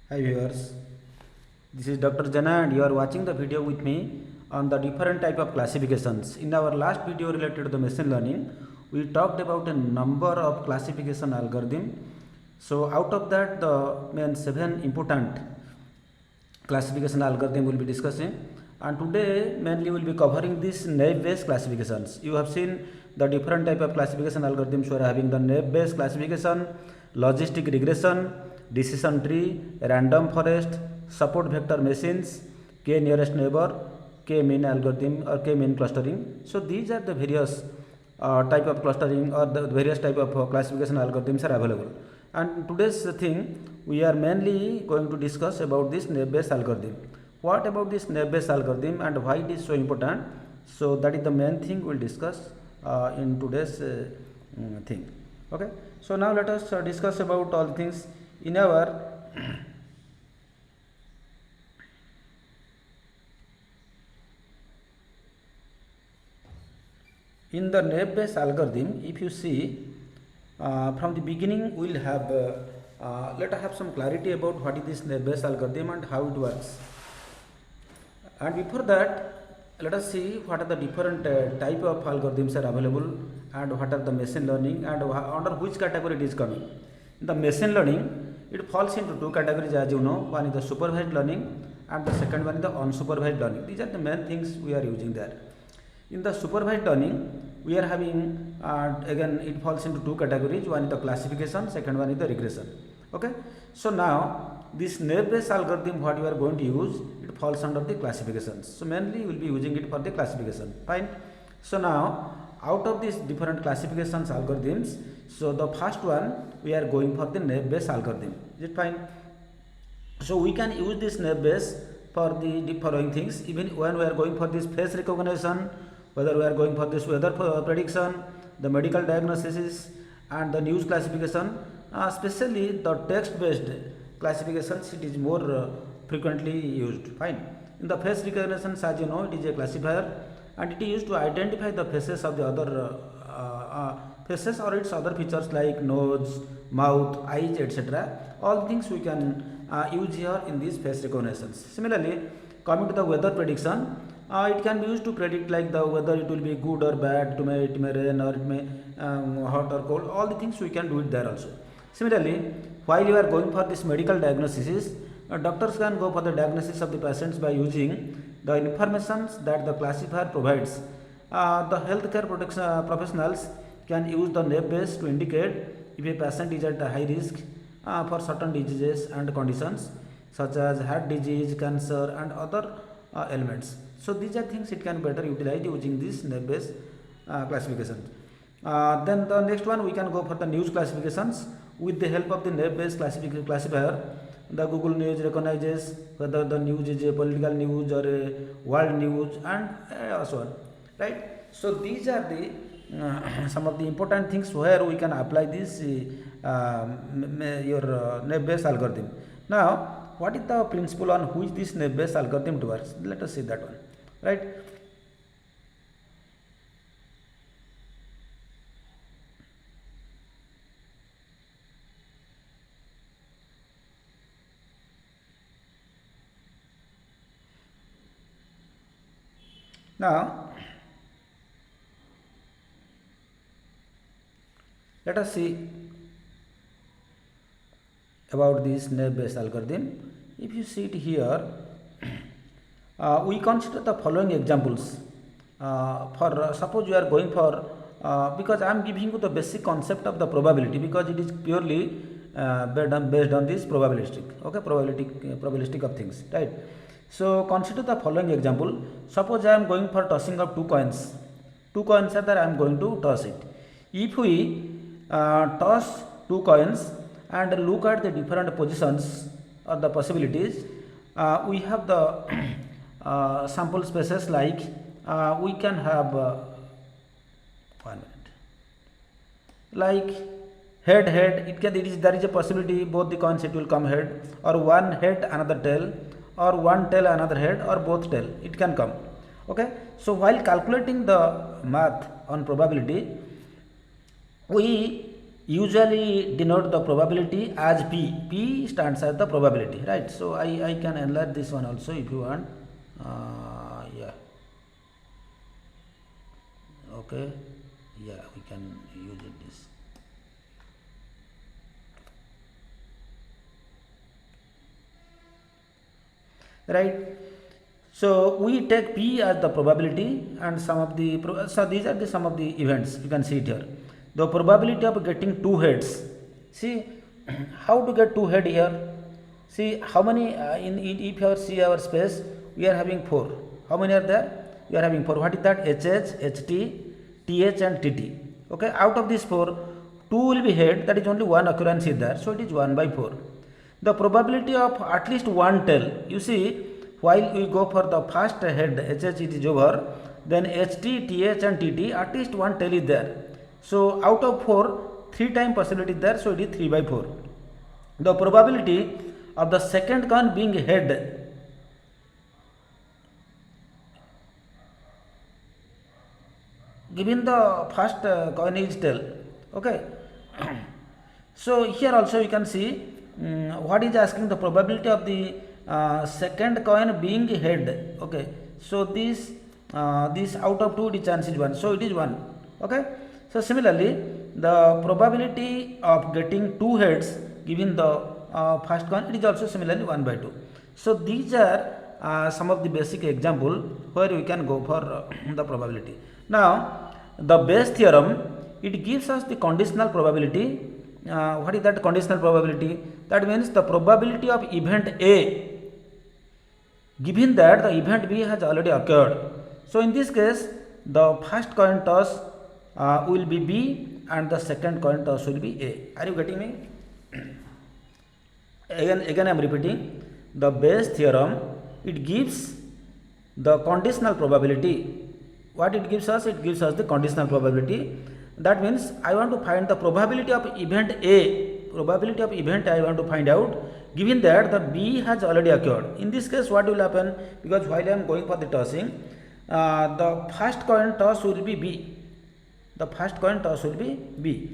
Hi viewers, this is Dr. Jana and you are watching the video with me on the different type of classifications. In our last video related to the machine learning, we talked about a number of classification algorithm. So out of that the main 7 important classification algorithm will be discussing, and today mainly we will be covering this naive based classifications. You have seen the different type of classification algorithms. We are having the naive based classification, logistic regression, decision tree, random forest, support vector machines, k nearest neighbor, k mean algorithm or k mean clustering. So these are the various type of clustering or the various type of classification algorithms are available. And today's thing we are mainly going to discuss about this naive Bayes algorithm. What about this naive Bayes algorithm and why it is so important? So that is the main thing we will discuss in today's thing. Okay. So now let us discuss about all things in our in the naive Bayes algorithm. If you see from the beginning, we will have let us have some clarity about what is this naive Bayes algorithm and how it works. And before that, let us see what are the different type of algorithms are available and what are the machine learning and under which category it is coming. In the machine learning, it falls into two categories, as you know. One is the supervised learning and the second one is the unsupervised learning. These are the main things we are using there. In the supervised learning, we are having again it falls into two categories. One is the classification, second one is the regression. Okay. So now this naive Bayes algorithm what you are going to use, it falls under the classifications. So mainly you will be using it for the classification. Fine. So now out of these different classifications algorithms, so the first one we are going for the naive Bayes algorithm. Is it fine? So we can use this naive Bayes for the following things. Even when we are going for this face recognition, whether we are going for this weather prediction, the medical diagnosis and the news classification, especially the text based classifications, it is more frequently used. Fine. In the face recognition, as you know, it is a classifier and it is used to identify the faces of the other faces or its other features like nose, mouth, eyes, etc. All things we can use here in these face recognitions. Similarly, coming to the weather prediction, it can be used to predict like the whether it will be good or bad, it may rain or it may hot or cold. All the things we can do it there also. Similarly, while you are going for this medical diagnosis, doctors can go for the diagnosis of the patients by using the information that the classifier provides. The healthcare professionals can use the naive Bayes to indicate if a patient is at a high risk for certain diseases and conditions such as heart disease, cancer and other ailments. So these are things it can better utilize using this naive Bayes classification. Then the next one we can go for the news classifications. With the help of the naive Bayes classifier, the Google News recognizes whether the news is a political news or a world news and so on. Right. So these are the some of the important things where we can apply this your naive Bayes algorithm. Now, what is the principle on which this naive Bayes algorithm works? Let us see that one. Right. Now, let us see about this naive Bayes algorithm. If you see it here, we consider the following examples. For suppose you are going for because I am giving you the basic concept of the probability because it is purely based on this probabilistic. Okay, probabilistic of things, right? So consider the following example. Suppose I am going for tossing of two coins. Two coins are there. I am going to toss it. If we toss two coins and look at the different positions or the possibilities, we have the sample spaces like we can have 1 minute like head there is a possibility both the coins it will come head or one head another tail or one tail another head or both tail it can come. Okay. So while calculating the math on probability, we usually denote the probability as P. P stands as the probability, right? So I can enlarge this one also if you want. Yeah. Okay. Yeah, we can use it this. Right. So we take P as the probability and some of the so these are the some of the events you can see it here. The probability of getting two heads. See how to get two head here. See how many if you see our space we are having four. How many are there? We are having four. What is that? HH, HT, TH and TT. Okay. Out of these four, two will be head. That is only one occurrence is there. So it is 1 by 4. The probability of at least one tail, you see, while we go for the first head HH it is over, then HT, TH and TT at least one tail is there. So out of 4, 3 times possibility is there, so it is 3 by 4. The probability of the second coin being head, given the first coin is tail. Okay. So here also you can see what is asking the probability of the second coin being head. Okay, so this out of 2 the chance is 1, so it is 1. Okay, so similarly the probability of getting two heads given the first coin, it is also similarly 1 by 2. So these are some of the basic example where we can go for the probability. Now the Bayes theorem, it gives us the conditional probability. What is that conditional probability? That means the probability of event A, given that the event B has already occurred. So in this case, the first coin toss will be B and the second coin toss will be A. Are you getting me? Again I am repeating. The Bayes theorem, it gives the conditional probability. What it gives us? It gives us the conditional probability. That means I want to find the probability of event A. Probability of event I want to find out, given that the B has already occurred. In this case, what will happen? Because while I am going for the tossing, the first coin toss will be B. The first coin toss will be B,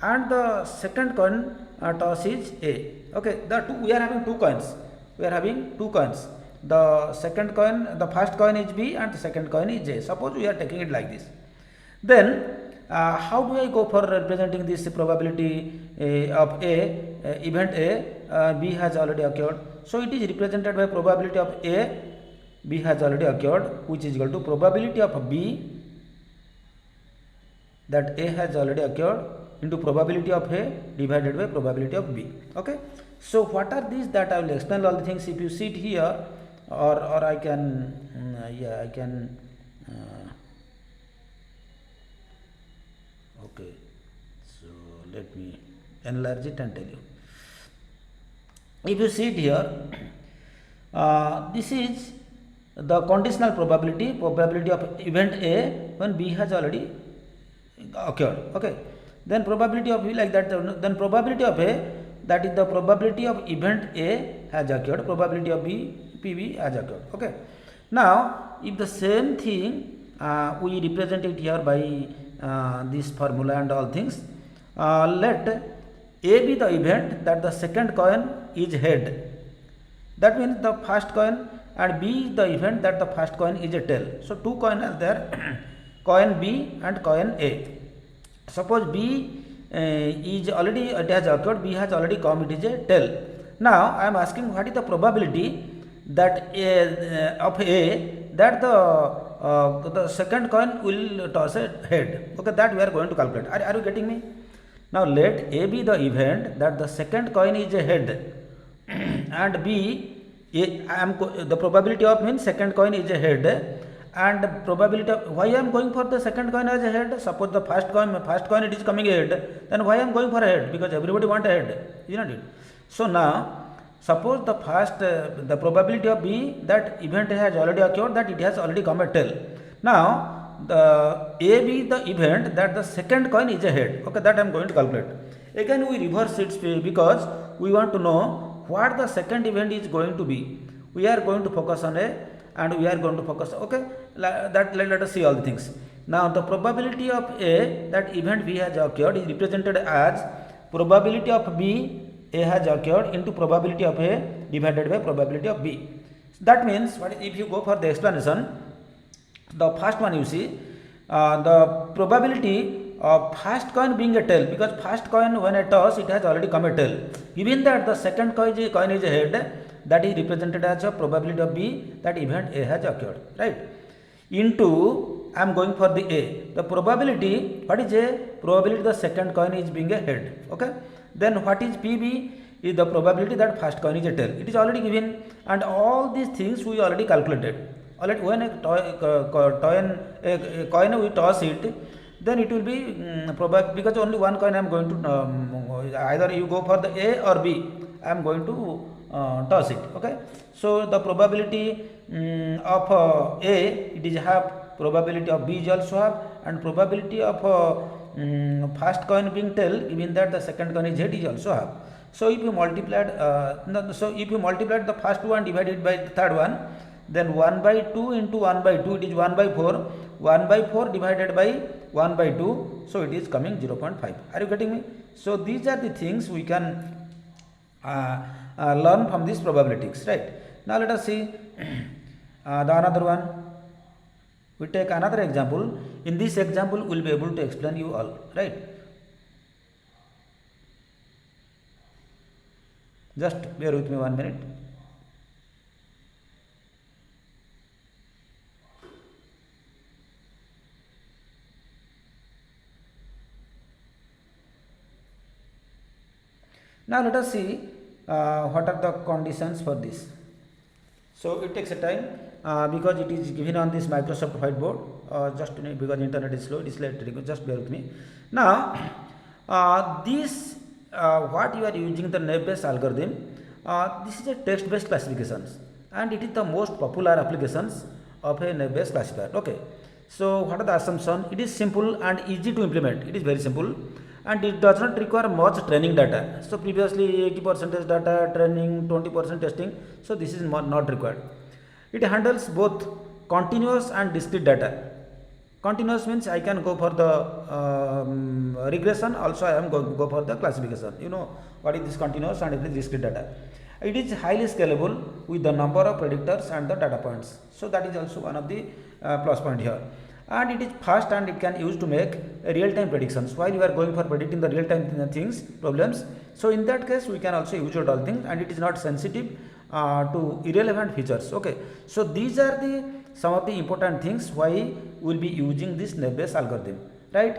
and the second coin toss is A. Okay, we are having two coins. We are having two coins. The second coin, the first coin is B, and the second coin is A. Suppose we are taking it like this. Then how do I go for representing this probability of A, event A, B has already occurred. So it is represented by probability of A, B has already occurred, which is equal to probability of B, that A has already occurred, into probability of A divided by probability of B. Okay. So what are these that I will explain all the things. If you see it here, or I can, yeah, I can. Okay, so let me enlarge it and tell you. If you see it here, this is the conditional probability of event A when B has already occurred. Okay, then probability of B like that. Then probability of A, that is the probability of event A has occurred. Probability of B, PB has occurred. Okay. Now, if the same thing we represent it here by this formula and all things, let A be the event that the second coin is head. That means the first coin, and B the event that the first coin is a tail. So two coins are there, coin B and coin A. Suppose B is already, it has occurred, B has already come, it is a tail. Now I am asking what is the probability that of A that the second coin will toss a head. Okay, that we are going to calculate. Are you getting me? Now let A be the event that the second coin is a head and B, the probability of means second coin is a head, and probability of, why I am going for the second coin as a head? Suppose the first coin it is coming a head, then why I am going for a head? Because everybody want a head, isn't it? So now suppose the first the probability of B that event has already occurred, that it has already come a tail. Now the A be the event that the second coin is a head. Okay, that I am going to calculate. Again we reverse it because we want to know what the second event is going to be. We are going to focus on A and we are going to focus. Okay, that let us see all the things. Now the probability of A that event B has occurred is represented as probability of B A has occurred into probability of A divided by probability of B. That means what if you go for the explanation, the first one you see the probability of first coin being a tail, because first coin when a toss it has already come a tail. Given that the second coin is a head, that is represented as a probability of B that event A has occurred, right? Into I am going for the A. The probability, what is A? Probability the second coin is being a head. Okay. Then what is PB? Is the probability that first coin is a tail. It is already given, and all these things we already calculated. Already when a coin we toss it, then it will be probable, because only one coin I am going to either you go for the A or B. I am going to toss it. Okay. So the probability of A, it is half, probability of B is also half, and probability of first coin being tail, given that the second coin is head, is also half. So if you multiplied the first one divided by the third one, then 1 by 2 into 1 by 2, it is 1 by 4. 1 by 4 divided by 1 by 2, so it is coming 0.5. Are you getting me? So these are the things we can learn from these probabilities, right? Now let us see the another one. We take another example. In this example, we will be able to explain you all, right? Just bear with me 1 minute. Now let us see what are the conditions for this. So it takes a time because it is given on this Microsoft whiteboard. Just because internet is slow, it is late. Just bear with me. Now this what you are using the naive-Bayes algorithm. This is a text-based classifications, and it is the most popular applications of a naive-Bayes classifier. Okay. So what are the assumptions? It is simple and easy to implement. It is very simple, and it does not require much training data. So previously 80% data training, 20% testing. So this is not required. It handles both continuous and discrete data. Continuous means I can go for the regression, also I am go for the classification. You know what is this continuous and it is discrete data. It is highly scalable with the number of predictors and the data points. So that is also one of the plus point here. And it is fast and it can use to make real-time predictions while you are going for predicting the real-time things, problems. So in that case we can also use it all things, and it is not sensitive to irrelevant features. Okay. So these are the some of the important things why we will be using this naive-Bayes algorithm, right?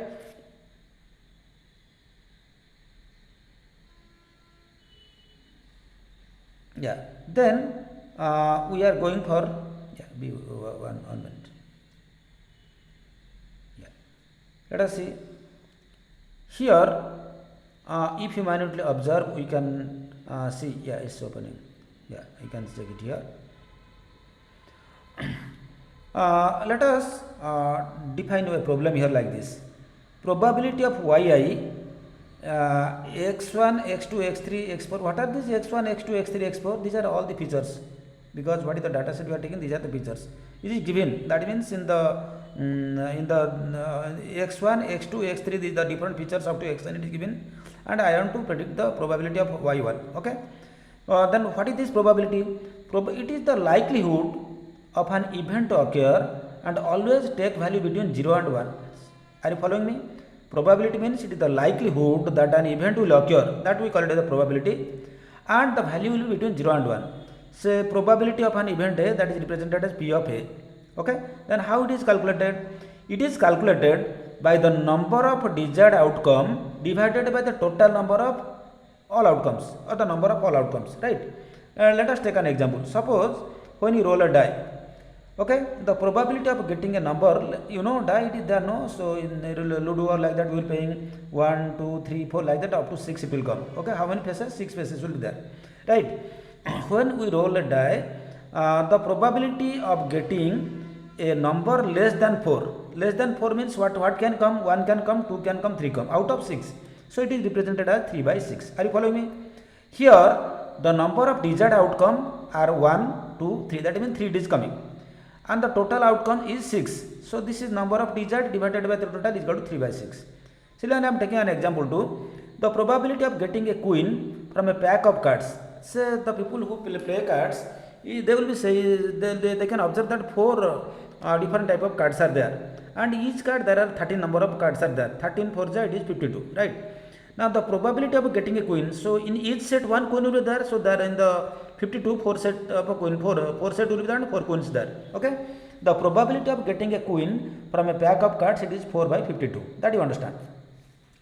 Yeah. Then we are going for one minute. Let us see here. If you minutely observe, we can see. Yeah, it's opening. Yeah, you can check it here. Let us define a problem here like this. Probability of yi x1, x2, x3, x4. What are these x1, x2, x3, x4? These are all the features, because what is the data set we are taking? These are the features. It is given. That means in the x1, x2, x3, these are the different features up to xn it is given, and I want to predict the probability of y1. Okay. Then what is this probability? It is the likelihood of an event to occur, and always take value between 0 and 1. Are you following me? Probability means it is the likelihood that an event will occur, that we call it as the probability, and the value will be between 0 and 1. Say probability of an event A, that is represented as P of A. Okay. Then how it is calculated? It is calculated by the number of desired outcome divided by the total number of all outcomes, or the number of all outcomes, right? Let us take an example. Suppose when you roll a die, okay, the probability of getting a number, you know, die it is there, no? So in Ludo or like that, we will paying 1, 2, 3, 4 like that, up to 6 it will come. Okay, how many faces? 6 faces will be there, right? When we roll a die, the probability of getting a number less than 4. Less than 4 means what can come? 1 can come, 2 can come, 3 come out of 6. So it is represented as 3 by 6. Are you following me? Here the number of desired outcome are 1, 2, 3. That means 3 is coming, and the total outcome is 6. So this is number of desired divided by the total is equal to 3 by 6. So I am taking an example too. The probability of getting a queen from a pack of cards. Say the people who play cards, they will be say they can observe that four different type of cards are there, and each card there are 13 number of cards are there. 13 4 it is 52, right? Now the probability of getting a queen, so in each set one queen will be there, so there in the 52 4 set of a queen, 4 set will be there and 4 queens there. Okay, the probability of getting a queen from a pack of cards, it is 4 by 52, that you understand.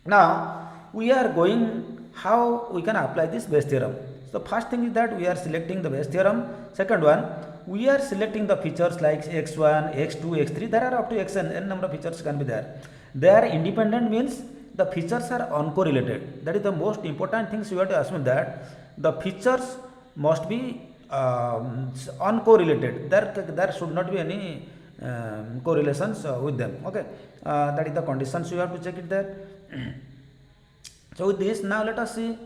Now we are going how we can apply this Bayes theorem. So first thing is that we are selecting the Bayes theorem. Second one, we are selecting the features like x1 x2 x3, there are up to xn number of features can be there. They are independent means the features are uncorrelated. That is the most important things you have to assume, that the features must be uncorrelated. There should not be any correlations with them. Okay, that is the conditions you have to check it there. So with this, now let us see.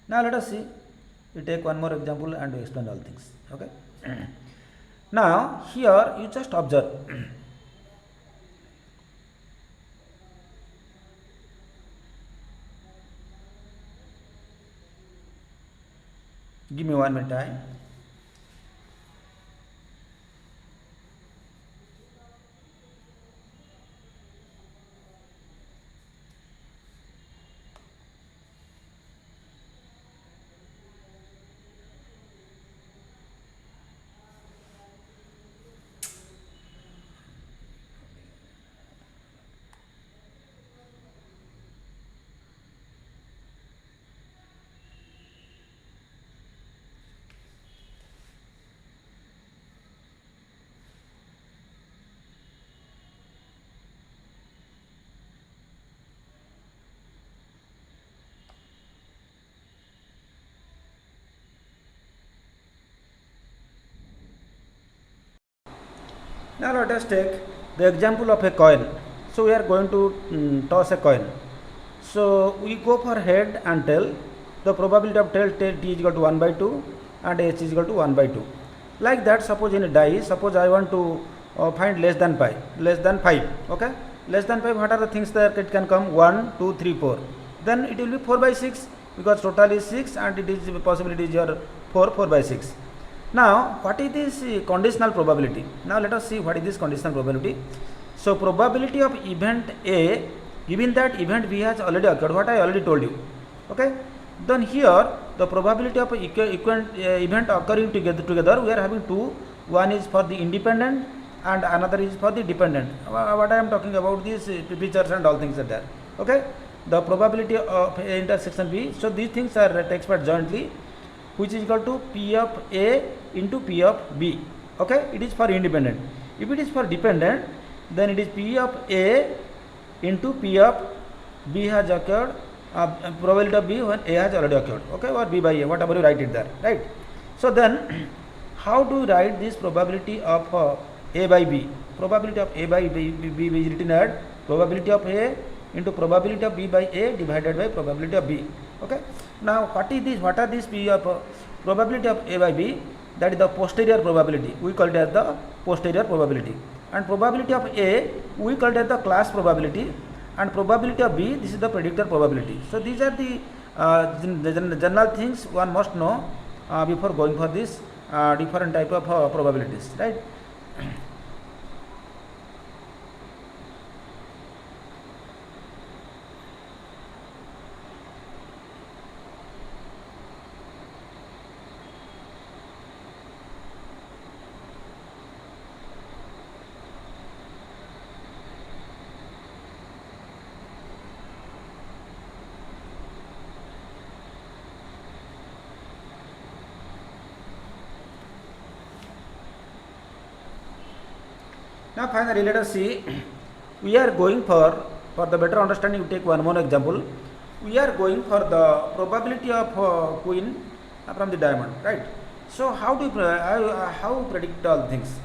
Now let us see. We take one more example and we explain all things. Okay. Now here you just observe. Give me 1 minute time. Now let us take the example of a coin. So we are going to toss a coin. So we go for head and tail. The probability of tail t is equal to 1 by 2 and h is equal to 1 by 2. Like that, suppose in a die, suppose I want to find less than 5. Okay, less than 5. What are the things that it can come? 1, 2, 3, 4. Then it will be 4 by 6 because total is 6 and it is possibility is your 4 by 6. Now what is this conditional probability? Now let us see what is this conditional probability. So probability of event A, given that event B has already occurred, what I already told you. Okay, then here the probability of event occurring together we are having two. One is for the independent and another is for the dependent. What I am talking about, these features and all things are there. Okay, the probability of A intersection B. So these things are taken jointly, which is equal to P of A into P of B. Okay, it is for independent. If it is for dependent, then it is P of A into P of B has occurred, probability of B when A has already occurred. Okay, or B by A, whatever you write it there, right? So then how to write this probability of A by B? Probability of A by B is written as probability of A into probability of B by A divided by probability of B. Okay, now what is this? What are these P of probability of A by B? That is the posterior probability. We call it as the posterior probability. And probability of A we call it as the class probability. And probability of B, this is the predictor probability. So these are the general things one must know before going for this different type of probabilities, right? Now finally let us see, we are going for the better understanding, you take one more example. We are going for the probability of queen from the diamond, right? So how do how predict all things?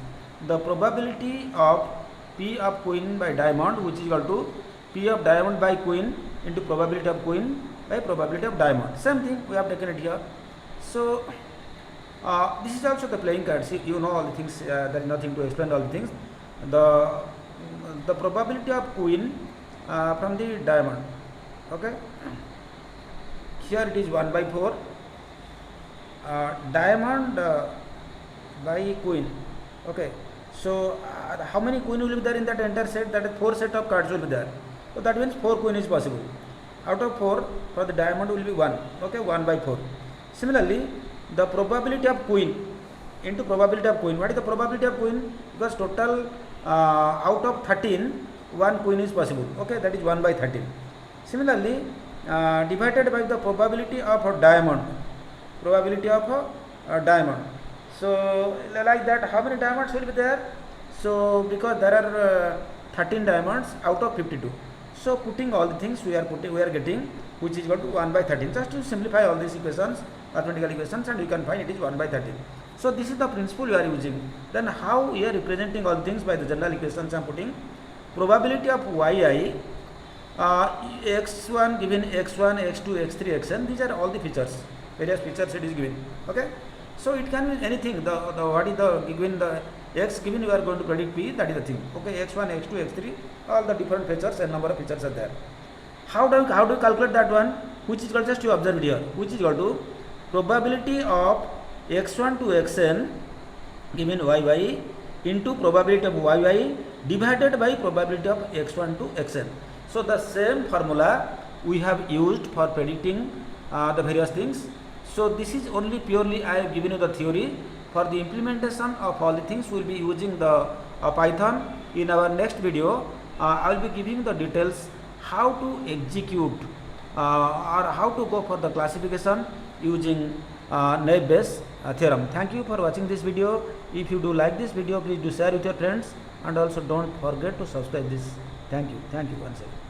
The probability of P of queen by diamond, which is equal to P of diamond by queen into probability of queen by probability of diamond. Same thing we have taken it here. So this is also the playing cards. You know all the things. There is nothing to explain all the things. The probability of queen from the diamond. Okay. Here it is 1 by 4. Diamond by queen. Okay. So how many queen will be there in that entire set? That is 4 set of cards will be there. So that means 4 queen is possible. Out of 4, for the diamond will be 1. Okay, 1 by 4. Similarly, the probability of queen into probability of queen. What is the probability of queen? Because total out of 13, 1 queen is possible. Okay, that is 1 by 13. Similarly, divided by the probability of a diamond. Probability of a diamond. So like that, how many diamonds will be there? So because there are 13 diamonds out of 52. So putting all the things we are getting, which is equal to 1 by 13. Just to simplify all these equations, mathematical equations, and you can find it is 1 by 13. So this is the principle we are using. Then how we are representing all things by the general equations I am putting. Probability of yi, x1 given x1, x2, x3, xn. These are all the features, various features it is given. Okay. So it can be anything. The what is the given the x given, you are going to predict p, that is the thing. Okay, x1, x2, x3, all the different features and number of features are there. How do you calculate that one? Which is equal, just you observe it here, which is equal to probability of x1 to xn given yy into probability of yy divided by probability of x1 to xn. So the same formula we have used for predicting the various things. So this is only purely I have given you the theory. For the implementation of all the things, we will be using the Python. In our next video, I will be giving the details how to execute or how to go for the classification using Naive-Bayes theorem. Thank you for watching this video. If you do like this video, please do share with your friends, and also don't forget to subscribe this. Thank you once again.